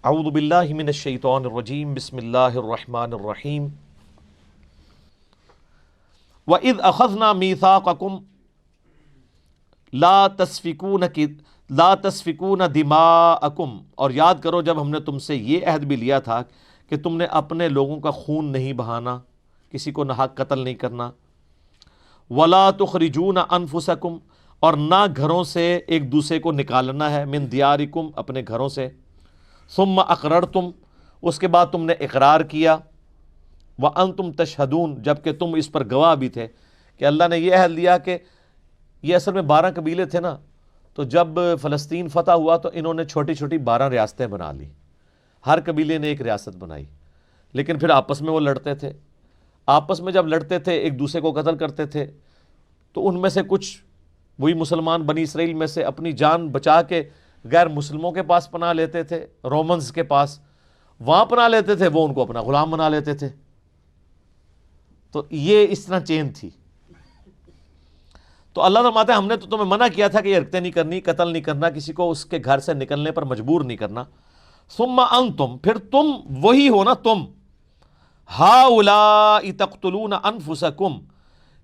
اعوذ باللہ من الشیطان الرجیم بسم اللہ الرحمن الرحیم وَإِذْ أَخَذْنَا مِيثَاقَكُمْ لَا تَسْفِكُونَ دِمَاءَكُمْ، اور یاد کرو جب ہم نے تم سے یہ عہد بھی لیا تھا کہ تم نے اپنے لوگوں کا خون نہیں بہانا، کسی کو ناحق قتل نہیں کرنا، وَلَا تُخْرِجُونَ أَنفُسَكُمْ، اور نہ گھروں سے ایک دوسرے کو نکالنا ہے، من دیارکم، اپنے گھروں سے، ثم اقررتم، اس کے بعد تم نے اقرار کیا، وَأَنْتُمْ تَشْهَدُونَ، جبکہ تم اس پر گواہ بھی تھے کہ اللہ نے یہ عہد لیا کہ یہ اصل میں 12 قبیلے تھے نا، تو جب فلسطین فتح ہوا تو انہوں نے چھوٹی چھوٹی 12 ریاستیں بنا لی، ہر قبیلے نے ایک ریاست بنائی، لیکن پھر آپس میں وہ لڑتے تھے، آپس میں جب لڑتے تھے ایک دوسرے کو قتل کرتے تھے، تو ان میں سے کچھ وہی مسلمان بنی اسرائیل میں سے اپنی جان بچا کے غیر مسلموں کے پاس پناہ لیتے تھے، رومنز کے پاس، وہاں پناہ لیتے تھے، وہ ان کو اپنا غلام بنا لیتے تھے. تو یہ اس طرح چین تھی. تو اللہ فرماتا ہے ہم نے تو تمہیں منع کیا تھا کہ یہ حرکتیں نہیں کرنی، قتل نہیں کرنا، کسی کو اس کے گھر سے نکلنے پر مجبور نہیں کرنا. ثم انتم، پھر تم وہی ہو نا، تم ہؤلاء تقتلون انفسکم،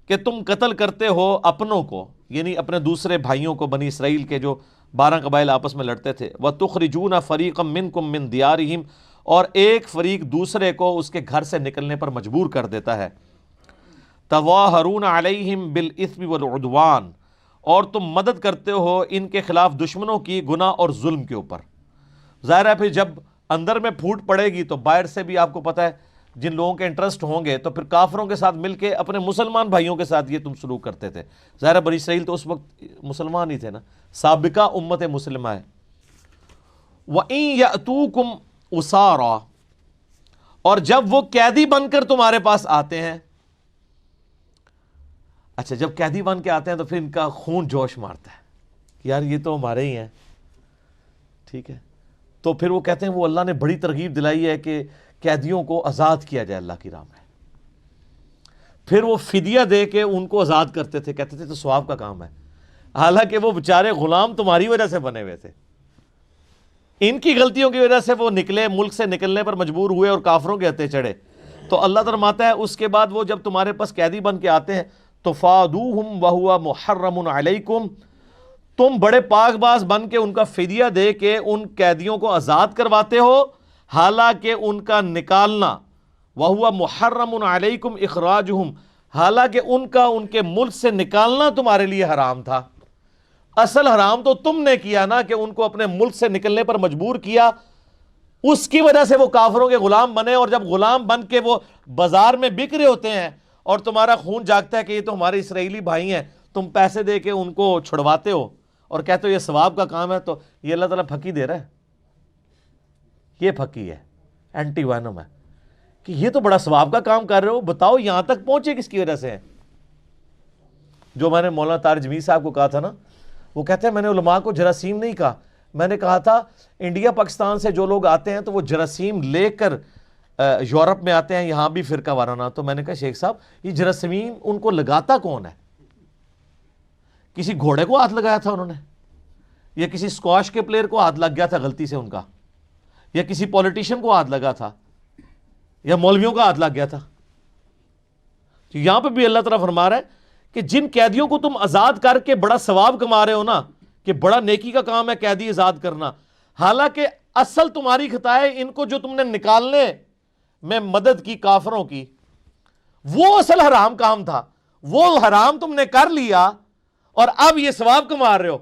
کہ تم قتل کرتے ہو اپنوں کو، یعنی اپنے دوسرے بھائیوں کو، بنی اسرائیل کے جو 12 قبائل آپس میں لڑتے تھے. وَتُخْرِجُونَ فَرِيقًا مِّنكُم مِّن دِيَارِهِمْ، اور ایک فریق دوسرے کو اس کے گھر سے نکلنے پر مجبور کر دیتا ہے. تَظَاهَرُونَ عَلَيْهِمْ بِالْإِثْمِ وَالْعُدْوَانِ، اور تم مدد کرتے ہو ان کے خلاف دشمنوں کی گناہ اور ظلم کے اوپر. ظاہر ہے پھر جب اندر میں پھوٹ پڑے گی تو باہر سے بھی آپ کو پتہ ہے جن لوگوں کے انٹرسٹ ہوں گے تو پھر کافروں کے ساتھ مل کے اپنے مسلمان بھائیوں کے ساتھ یہ تم سلوک کرتے تھے. ظاہر ہے بنی اسرائیل تو اس وقت مسلمان ہی تھے نا، سابقہ امت مسلمہ ہے. وَإِن يَأْتُوكُمْ أُسَارَىٰ، اور جب وہ قیدی بن کر تمہارے پاس آتے ہیں. اچھا، جب قیدی بن کے آتے ہیں تو پھر ان کا خون جوش مارتا ہے کہ یار یہ تو ہمارے ہی ہیں، ٹھیک ہے. تو پھر وہ کہتے ہیں وہ اللہ نے بڑی ترغیب دلائی ہے کہ قیدیوں کو آزاد کیا جائے اللہ کی راہ میں. پھر وہ فدیہ دے کے ان کو آزاد کرتے تھے، کہتے تھے تو ثواب کا کام ہے، حالانکہ وہ بیچارے غلام تمہاری وجہ سے بنے ہوئے تھے، ان کی غلطیوں کی وجہ سے وہ نکلے، ملک سے نکلنے پر مجبور ہوئے اور کافروں کے ہتھے چڑھے. تو اللہ فرماتا ہے اس کے بعد وہ جب تمہارے پاس قیدی بن کے آتے ہیں تو فادوہم وہو محرم علیکم، تم بڑے پاک باز بن کے ان کا فدیہ دے کے ان قیدیوں کو آزاد کرواتے ہو، حالانکہ ان کا نکالنا، وہو محرم علیکم اخراجہم، حالانکہ ان کا ان کے ملک سے نکالنا تمہارے لیے حرام تھا. اصل حرام تو تم نے کیا نا کہ ان کو اپنے ملک سے نکلنے پر مجبور کیا، اس کی وجہ سے وہ کافروں کے غلام بنے. اور جب غلام بن کے وہ بازار میں بک رہے ہوتے ہیں اور تمہارا خون جاگتا ہے کہ یہ تو ہمارے اسرائیلی بھائی ہیں، تم پیسے دے کے ان کو چھڑواتے ہو اور کہتے ہو یہ ثواب کا کام ہے. تو یہ اللہ تعالیٰ پھکی دے رہا ہے، یہ پھکی ہے، اینٹی وینم ہے کہ یہ تو بڑا ثواب کا کام کر رہے ہو، بتاؤ یہاں تک پہنچے کس کی وجہ سے ہے. جو میں نے مولانا طارق جمیل صاحب کو کہا تھا نا، وہ کہتے ہیں میں نے علماء کو جراثیم نہیں کہا، میں نے کہا تھا انڈیا پاکستان سے جو لوگ آتے ہیں تو وہ جراثیم لے کر یورپ میں آتے ہیں، یہاں بھی فرقہ وارانہ. تو میں نے کہا شیخ صاحب یہ جراثیم ان کو لگاتا کون ہے؟ کسی گھوڑے کو ہاتھ لگایا تھا انہوں نے، یا کسی اسکواش کے پلیئر کو ہاتھ لگ گیا تھا غلطی سے ان کا، یا کسی پولیٹیشین کو ہاتھ لگا تھا، یا مولویوں کا ہاتھ لگ گیا تھا؟ تو یہاں پہ بھی اللہ تعالیٰ فرما رہا ہے کہ جن قیدیوں کو تم آزاد کر کے بڑا ثواب کما رہے ہو نا، کہ بڑا نیکی کا کام ہے قیدی آزاد کرنا، حالانکہ اصل تمہاری خطا ہے ان کو جو تم نے نکالنے میں مدد کی کافروں کی، وہ اصل حرام کام تھا، وہ حرام تم نے کر لیا اور اب یہ ثواب کما رہے ہو.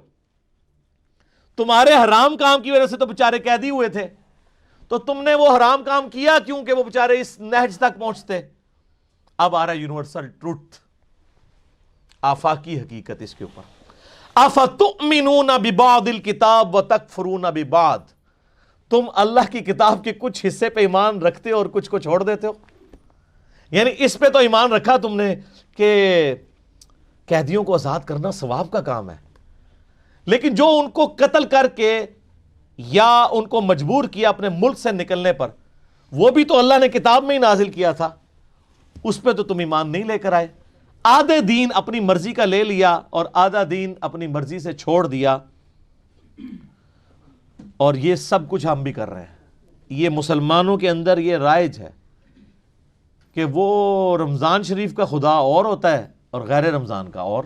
تمہارے حرام کام کی وجہ سے تو بیچارے قیدی ہوئے تھے، تو تم نے وہ حرام کام کیا کیونکہ وہ بیچارے اس نہج تک پہنچتے. اب آ رہا ہے یونیورسل ٹروتھ، آفاقی حقیقت اس کے اوپر. افتؤمنون ببعض الکتاب وتکفرون ببعض، تم اللہ کی کتاب کے کچھ حصے پہ ایمان رکھتے ہو اور کچھ کو چھوڑ دیتے ہو. یعنی اس پہ تو ایمان رکھا تم نے کہ قیدیوں کو آزاد کرنا ثواب کا کام ہے، لیکن جو ان کو قتل کر کے یا ان کو مجبور کیا اپنے ملک سے نکلنے پر، وہ بھی تو اللہ نے کتاب میں ہی نازل کیا تھا، اس پہ تو تم ایمان نہیں لے کر آئے. آدھے دین اپنی مرضی کا لے لیا اور آدھا دین اپنی مرضی سے چھوڑ دیا. اور یہ سب کچھ ہم بھی کر رہے ہیں. یہ مسلمانوں کے اندر یہ رائج ہے کہ وہ رمضان شریف کا خدا اور ہوتا ہے اور غیر رمضان کا اور.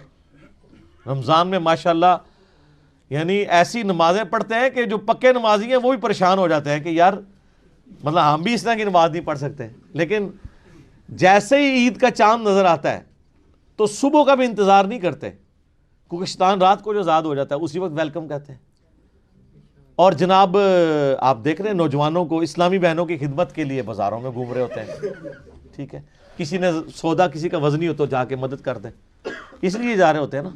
رمضان میں ماشاءاللہ یعنی ایسی نمازیں پڑھتے ہیں کہ جو پکے نمازی ہیں وہ بھی پریشان ہو جاتے ہیں کہ یار مطلب ہم بھی اس طرح کی نماز نہیں پڑھ سکتے. لیکن جیسے ہی عید کا چاند نظر آتا ہے تو صبح کا بھی انتظار نہیں کرتے, کیونکہ شیطان رات کو جو آزاد ہو جاتا ہے اسی وقت ویلکم کہتے ہیں. اور جناب آپ دیکھ رہے ہیں نوجوانوں کو اسلامی بہنوں کی خدمت کے لیے بازاروں میں گھوم رہے ہوتے ہیں, ٹھیک ہے, کسی نے سودا کسی کا وزنی ہو تو جا کے مدد کر دیں, اس لیے جا رہے ہوتے ہیں نا.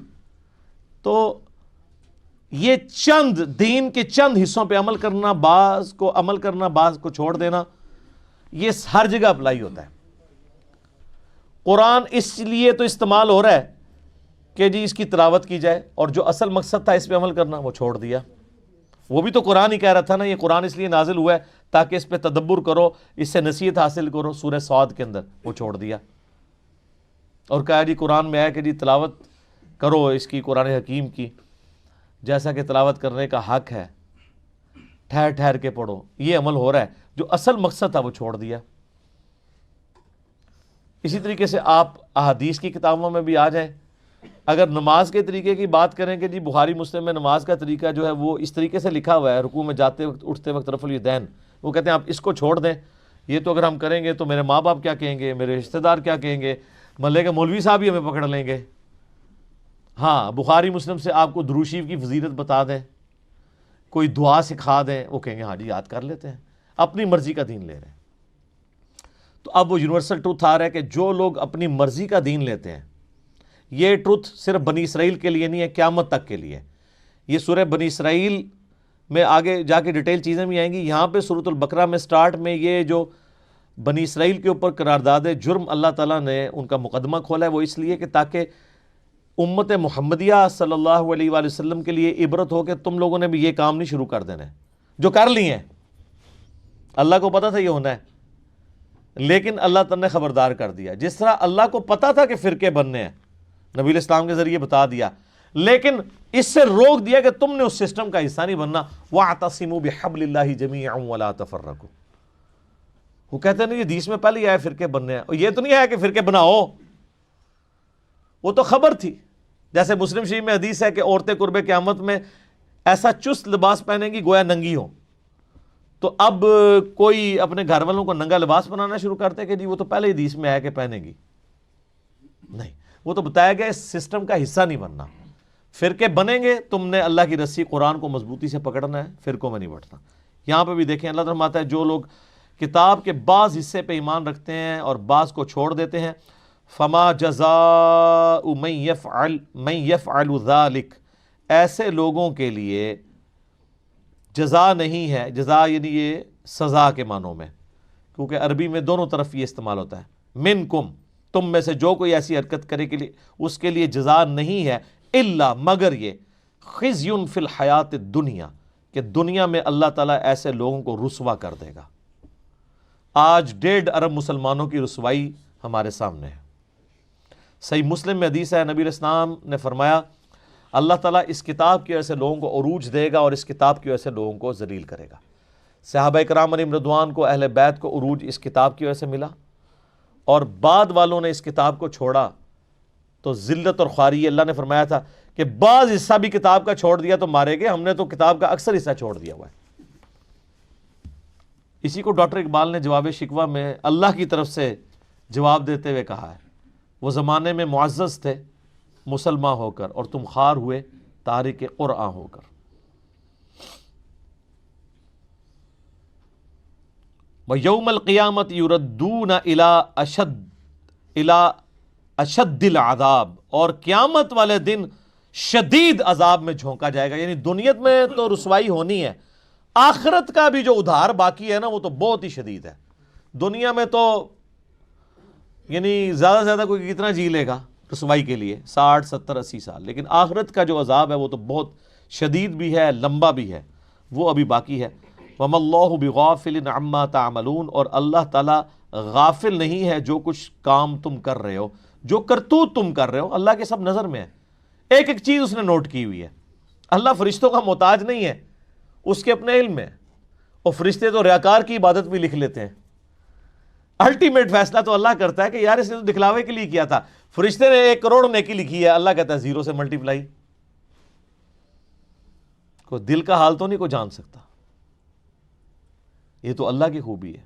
تو یہ چند دین کے چند حصوں پہ عمل کرنا, بعض کو عمل کرنا, بعض کو چھوڑ دینا, یہ ہر جگہ اپلائی ہوتا ہے. قرآن اس لیے تو استعمال ہو رہا ہے کہ جی اس کی تلاوت کی جائے, اور جو اصل مقصد تھا اس پہ عمل کرنا وہ چھوڑ دیا. وہ بھی تو قرآن ہی کہہ رہا تھا نا, یہ قرآن اس لیے نازل ہوا ہے تاکہ اس پہ تدبر کرو, اس سے نصیحت حاصل کرو. سورہ صاد کے اندر وہ چھوڑ دیا اور کہا جی قرآن میں ہے کہ جی تلاوت کرو اس کی, قرآن حکیم کی, جیسا کہ تلاوت کرنے کا حق ہے, ٹھہر ٹھہر کے پڑھو. یہ عمل ہو رہا ہے, جو اصل مقصد تھا وہ چھوڑ دیا. اسی طریقے سے آپ احادیث کی کتابوں میں بھی آ جائیں, اگر نماز کے طریقے کی بات کریں کہ جی بخاری مسلم میں نماز کا طریقہ جو ہے وہ اس طریقے سے لکھا ہوا ہے, رکوع میں جاتے وقت اٹھتے وقت رفع الیدین, وہ کہتے ہیں آپ اس کو چھوڑ دیں, یہ تو اگر ہم کریں گے تو میرے ماں باپ کیا کہیں گے, میرے رشتہ دار کیا کہیں گے, محلے کے مولوی صاحب ہی ہمیں پکڑ لیں گے. ہاں بخاری مسلم سے آپ کو درود شریف کی فضیلت بتا دیں, کوئی دعا سکھا دیں, وہ کہیں گے ہاں جی یاد کر لیتے ہیں, اپنی مرضی کا دین لے رہے ہیں. تو اب وہ یونیورسل ٹروتھ آ رہا ہے کہ جو لوگ اپنی مرضی کا دین لیتے ہیں, یہ ٹروتھ صرف بنی اسرائیل کے لیے نہیں ہے, قیامت تک کے لیے. یہ سورہ بنی اسرائیل میں آگے جا کے ڈیٹیل چیزیں بھی آئیں گی. یہاں پہ سورۃ البقرہ میں سٹارٹ میں یہ جو بنی اسرائیل کے اوپر قرارداد جرم اللہ تعالیٰ نے ان کا مقدمہ کھولا ہے, وہ اس لیے کہ تاکہ امت محمدیہ صلی اللہ علیہ وآلہ وسلم کے لیے عبرت ہو کہ تم لوگوں نے بھی یہ کام نہیں شروع کر دینا ہے جو کر لی ہیں. اللہ کو پتا تھا یہ ہونا ہے, لیکن اللہ تعالیٰ نے خبردار کر دیا. جس طرح اللہ کو پتا تھا کہ فرقے بننے ہیں, نبی علیہ السلام کے ذریعے بتا دیا, لیکن اس سے روک دیا کہ تم نے اس سسٹم کا حصہ نہیں بننا. وَاعْتَصِمُوا بِحَبْلِ اللَّهِ جَمِيعًا وَلَا تَفَرَّقُوا. وہ کہتے ہیں نہیں یہ حدیث میں پہلے ہی آیا فرقے بننے ہیں, اور یہ تو نہیں آیا کہ فرقے بناؤ, وہ تو خبر تھی. جیسے مسلم شریف میں حدیث ہے کہ عورتیں قرب قیامت میں ایسا چست لباس پہنیں گی گویا ننگی ہو. تو اب کوئی اپنے گھر والوں کو ننگا لباس بنانا شروع کرتے کہ جی وہ تو پہلے حدیث میں آیا کہ پہنے گی. نہیں, وہ تو بتایا گیا اس سسٹم کا حصہ نہیں بننا. فرقے بنیں گے, تم نے اللہ کی رسی قرآن کو مضبوطی سے پکڑنا ہے, فرقوں میں نہیں بٹنا. یہاں پہ بھی دیکھیں اللہ تعالیٰ فرماتا ہے جو لوگ کتاب کے بعض حصے پہ ایمان رکھتے ہیں اور بعض کو چھوڑ دیتے ہیں, فما جزاء من يفعل ذلك, ایسے لوگوں کے لیے جزا نہیں ہے. جزا یعنی یہ سزا کے معنوں میں, کیونکہ عربی میں دونوں طرف یہ استعمال ہوتا ہے. منکم, تم میں سے جو کوئی ایسی حرکت کرے کے لیے اس کے لیے جزا نہیں ہے, الا مگر یہ, خزی فی الحیات الدنیا, کہ دنیا میں اللہ تعالیٰ ایسے لوگوں کو رسوا کر دے گا. آج 1.5 ارب مسلمانوں کی رسوائی ہمارے سامنے ہے. صحیح مسلم میں حدیث ہے, نبی علیہ السلام نے فرمایا اللہ تعالیٰ اس کتاب کی وجہ سے لوگوں کو عروج دے گا اور اس کتاب کی وجہ سے لوگوں کو ذلیل کرے گا. صحابہ کرام علیہم رضوان کو, اہل بیت کو عروج اس کتاب کی وجہ سے ملا, اور بعد والوں نے اس کتاب کو چھوڑا تو ذلت اور خواری. اللہ نے فرمایا تھا کہ بعض حصہ بھی کتاب کا چھوڑ دیا تو مارے گئے, ہم نے تو کتاب کا اکثر حصہ چھوڑ دیا ہوا ہے. اسی کو ڈاکٹر اقبال نے جواب شکوہ میں اللہ کی طرف سے جواب دیتے ہوئے کہا ہے, وہ زمانے میں معزز تھے مسلمان ہو کر, اور تم خوار ہوئے تارک قرآن ہو کر. وَيَوْمَ الْقِيَامَةِ يُرَدُّونَ إِلَىٰ أَشَدِّ الْعَذَابِ, اور قیامت والے دن شدید عذاب میں جھونکا جائے گا. یعنی دنیا میں تو رسوائی ہونی ہے, آخرت کا بھی جو ادھار باقی ہے نا وہ تو بہت ہی شدید ہے. دنیا میں تو یعنی زیادہ سے زیادہ کوئی کتنا جی لے گا رسوائی کے لیے, 60 70 80 سال, لیکن آخرت کا جو عذاب ہے وہ تو بہت شدید بھی ہے, لمبا بھی ہے, وہ ابھی باقی ہے. وَمَا اللَّهُ بِغَافِلٍ عَمَّا تَعْمَلُونَ, اور اللہ تعالیٰ غافل نہیں ہے جو کچھ کام تم کر رہے ہو, جو کرتوت تم کر رہے ہو, اللہ کے سب نظر میں ہے. ایک ایک چیز اس نے نوٹ کی ہوئی ہے. اللہ فرشتوں کا محتاج نہیں ہے, اس کے اپنے علم میں. اور فرشتے تو ریاکار کی عبادت بھی لکھ لیتے ہیں. الٹیمیٹ فیصلہ تو اللہ کرتا ہے کہ یار اس نے تو دکھلاوے کے لیے کیا تھا. فرشتے نے 1 کروڑ نیکی لکھی ہے, اللہ کہتا ہے 0 سے ملٹیپلائی. کوئی دل کا حال تو نہیں کوئی جان سکتا. یہ تو اللہ کی خوبی ہے.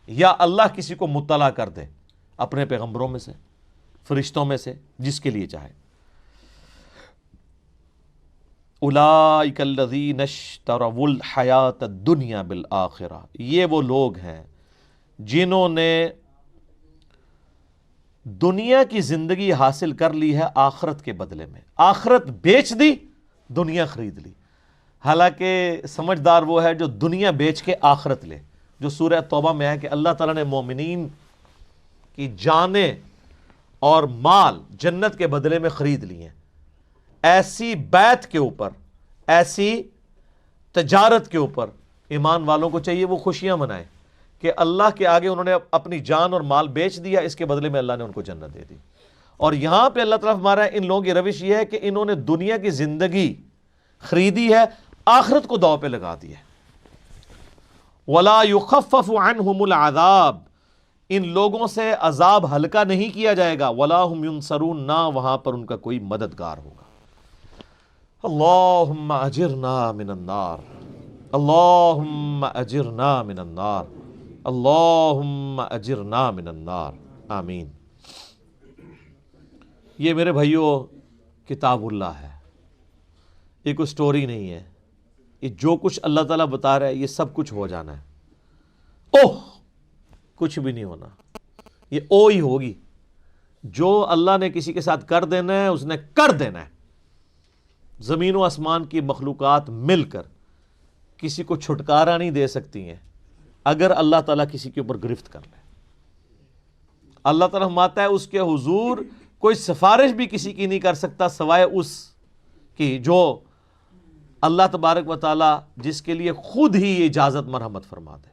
یا اللہ کسی کو مطلع کر دے اپنے پیغمبروں میں سے, فرشتوں میں سے, جس کے لیے چاہے. اولئک الذین اشتروا الحیاۃ الدنیا بالآخرہ, یہ وہ لوگ ہیں جنہوں نے دنیا کی زندگی حاصل کر لی ہے آخرت کے بدلے میں. آخرت بیچ دی, دنیا خرید لی. حالانکہ سمجھدار وہ ہے جو دنیا بیچ کے آخرت لے, جو سورہ توبہ میں ہے کہ اللہ تعالیٰ نے مومنین کی جانیں اور مال جنت کے بدلے میں خرید لیے ہیں. ایسی بیعت کے اوپر, ایسی تجارت کے اوپر ایمان والوں کو چاہیے وہ خوشیاں منائیں کہ اللہ کے آگے انہوں نے اپنی جان اور مال بیچ دیا, اس کے بدلے میں اللہ نے ان کو جنت دے دی. اور یہاں پہ اللہ تعالیٰ فرما رہا ہے ان لوگوں کی روش یہ ہے کہ انہوں نے دنیا کی زندگی خریدی ہے, آخرت کو داؤ پہ لگا دی ہے. وَلَا يُخَفَّفُ عَنْهُمُ الْعَذَابُ, ان لوگوں سے عذاب ہلکا نہیں کیا جائے گا. وَلَا هُمْ يُنصَرُونَ, نہ وہاں پر ان کا کوئی مددگار ہوگا. اللہم اجرنا من النار, اللہم اجرنا من النار, اللہم اجرنا من النار, آمین. یہ میرے بھائیوں کتاب اللہ ہے, یہ کوئی سٹوری نہیں ہے. یہ جو کچھ اللہ تعالیٰ بتا رہا ہے یہ سب کچھ ہو جانا ہے. اوہ کچھ بھی نہیں ہونا, یہ او ہی ہوگی. جو اللہ نے کسی کے ساتھ کر دینا ہے اس نے کر دینا ہے. زمین و آسمان کی مخلوقات مل کر کسی کو چھٹکارا نہیں دے سکتی ہیں اگر اللہ تعالیٰ کسی کے اوپر گرفت کر لے. اللہ تعالیٰ فرماتا ہے اس کے حضور کوئی سفارش بھی کسی کی نہیں کر سکتا سوائے اس کی جو اللہ تبارک و تعالیٰ جس کے لیے خود ہی اجازت مرحمت فرما دے.